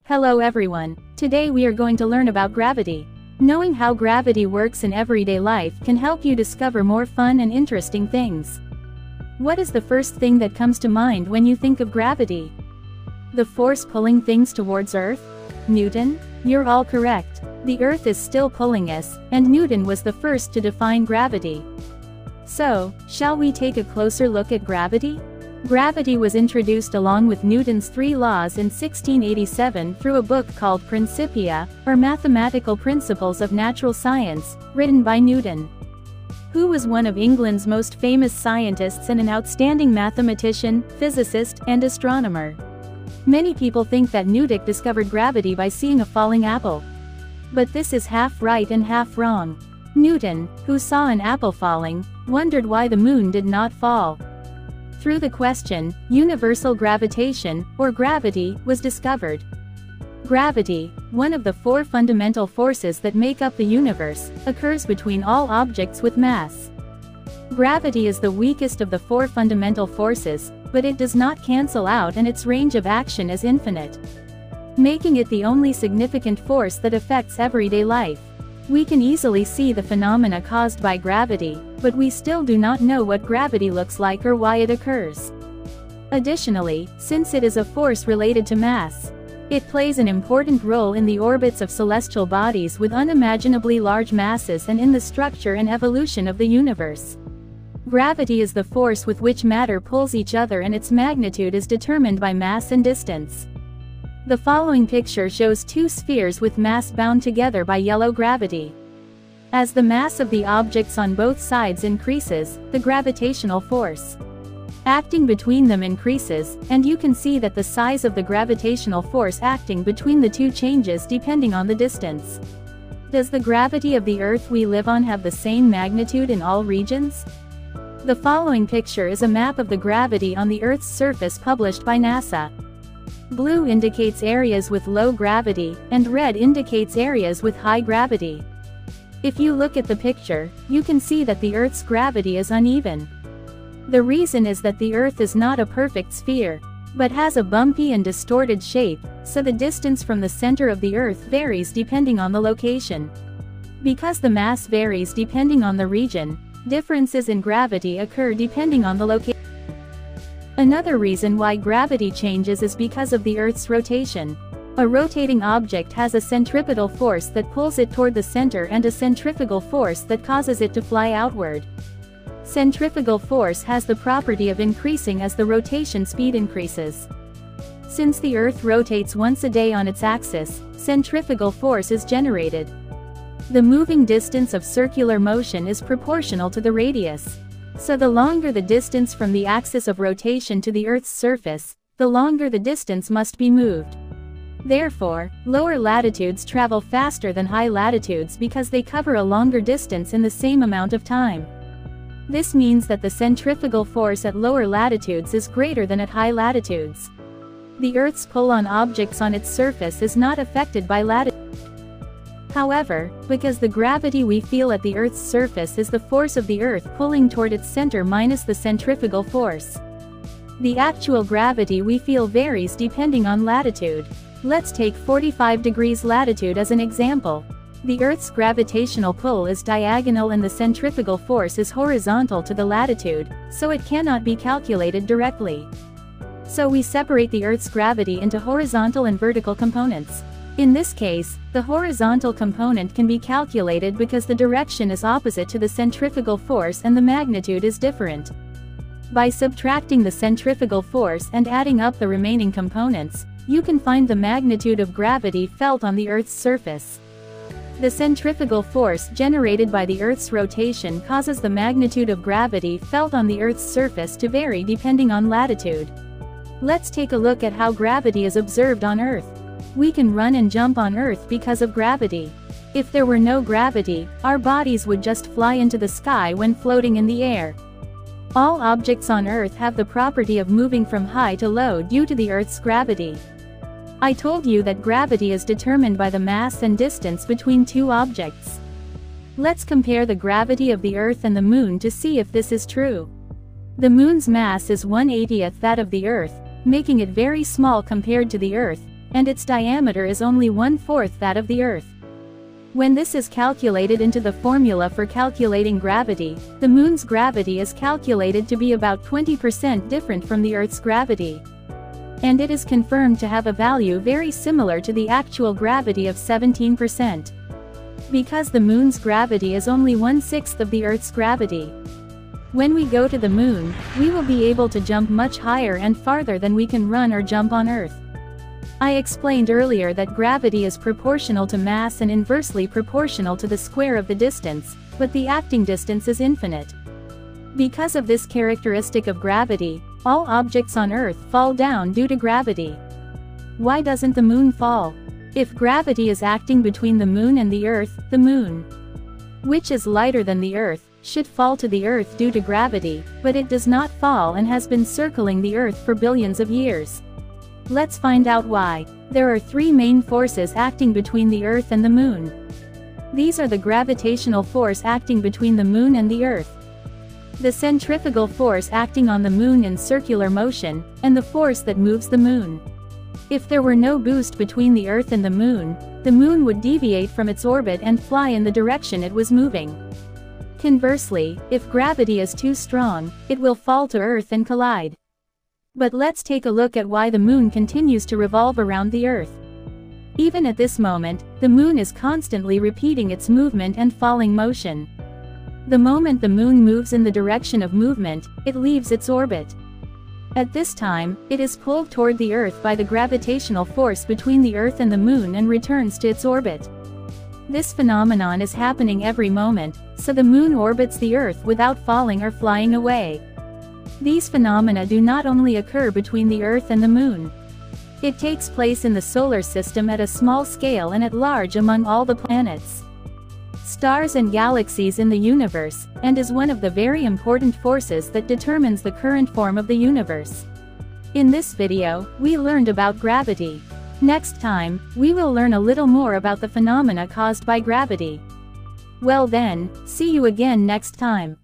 Hello everyone. Today we are going to learn about gravity. Knowing how gravity works in everyday life can help you discover more fun and interesting things. What is the first thing that comes to mind when you think of gravity? The force pulling things towards Earth? Newton? You're all correct. The Earth is still pulling us, and Newton was the first to define gravity. So, shall we take a closer look at gravity? Gravity was introduced along with Newton's 3 laws in 1687 through a book called Principia, or Mathematical Principles of Natural Science, written by Newton, who was one of England's most famous scientists and an outstanding mathematician, physicist, and astronomer. Many people think that Newton discovered gravity by seeing a falling apple. But this is half right and half wrong. Newton, who saw an apple falling, wondered why the moon did not fall. Through the question, universal gravitation, or gravity, was discovered. Gravity, one of the 4 fundamental forces that make up the universe, occurs between all objects with mass. Gravity is the weakest of the 4 fundamental forces, but it does not cancel out and its range of action is infinite, making it the only significant force that affects everyday life. We can easily see the phenomena caused by gravity, but we still do not know what gravity looks like or why it occurs. Additionally, since it is a force related to mass, it plays an important role in the orbits of celestial bodies with unimaginably large masses and in the structure and evolution of the universe. Gravity is the force with which matter pulls each other, and its magnitude is determined by mass and distance. The following picture shows 2 spheres with mass bound together by yellow gravity. As the mass of the objects on both sides increases, the gravitational force acting between them increases, and you can see that the size of the gravitational force acting between the 2 changes depending on the distance. Does the gravity of the Earth we live on have the same magnitude in all regions? The following picture is a map of the gravity on the Earth's surface published by NASA. Blue indicates areas with low gravity, and red indicates areas with high gravity. If you look at the picture, you can see that the Earth's gravity is uneven. The reason is that the Earth is not a perfect sphere, but has a bumpy and distorted shape, so the distance from the center of the Earth varies depending on the location. Because the mass varies depending on the region, differences in gravity occur depending on the location. Another reason why gravity changes is because of the Earth's rotation. A rotating object has a centripetal force that pulls it toward the center and a centrifugal force that causes it to fly outward. Centrifugal force has the property of increasing as the rotation speed increases. Since the Earth rotates once a day on its axis, centrifugal force is generated. The moving distance of circular motion is proportional to the radius. So the longer the distance from the axis of rotation to the Earth's surface, the longer the distance must be moved. Therefore, lower latitudes travel faster than high latitudes because they cover a longer distance in the same amount of time. This means that the centrifugal force at lower latitudes is greater than at high latitudes. The Earth's pull on objects on its surface is not affected by latitude. However, because the gravity we feel at the Earth's surface is the force of the Earth pulling toward its center minus the centrifugal force, the actual gravity we feel varies depending on latitude. Let's take 45 degrees latitude as an example. The Earth's gravitational pull is diagonal and the centrifugal force is horizontal to the latitude, so it cannot be calculated directly. So we separate the Earth's gravity into horizontal and vertical components. In this case, the horizontal component can be calculated because the direction is opposite to the centrifugal force and the magnitude is different. By subtracting the centrifugal force and adding up the remaining components, you can find the magnitude of gravity felt on the Earth's surface. The centrifugal force generated by the Earth's rotation causes the magnitude of gravity felt on the Earth's surface to vary depending on latitude. Let's take a look at how gravity is observed on Earth. We can run and jump on Earth because of gravity. If there were no gravity, our bodies would just fly into the sky when floating in the air. All objects on Earth have the property of moving from high to low due to the Earth's gravity. I told you that gravity is determined by the mass and distance between 2 objects. Let's compare the gravity of the Earth and the Moon to see if this is true. The Moon's mass is 1/80th that of the Earth, making it very small compared to the Earth, and its diameter is only 1/4 that of the Earth. When this is calculated into the formula for calculating gravity, the Moon's gravity is calculated to be about 20% different from the Earth's gravity. And it is confirmed to have a value very similar to the actual gravity of 17%. Because the Moon's gravity is only 1/6 of the Earth's gravity. When we go to the Moon, we will be able to jump much higher and farther than we can run or jump on Earth. I explained earlier that gravity is proportional to mass and inversely proportional to the square of the distance, but the acting distance is infinite. Because of this characteristic of gravity, all objects on Earth fall down due to gravity. Why doesn't the Moon fall? If gravity is acting between the Moon and the Earth, the Moon, which is lighter than the Earth, should fall to the Earth due to gravity, but it does not fall and has been circling the Earth for billions of years. Let's find out why. There are three main forces acting between the Earth and the Moon. These are the gravitational force acting between the Moon and the Earth, the centrifugal force acting on the Moon in circular motion, and the force that moves the Moon. If there were no boost between the Earth and the Moon would deviate from its orbit and fly in the direction it was moving. Conversely, if gravity is too strong, it will fall to Earth and collide. But let's take a look at why the Moon continues to revolve around the Earth. Even at this moment, the Moon is constantly repeating its movement and falling motion. The moment the Moon moves in the direction of movement, it leaves its orbit. At this time, it is pulled toward the Earth by the gravitational force between the Earth and the Moon and returns to its orbit. This phenomenon is happening every moment, so the Moon orbits the Earth without falling or flying away. These phenomena do not only occur between the Earth and the Moon. It takes place in the solar system at a small scale and at large among all the planets, stars and galaxies in the universe, and is one of the very important forces that determines the current form of the universe. In this video, we learned about gravity. Next time, we will learn a little more about the phenomena caused by gravity. Well then, see you again next time.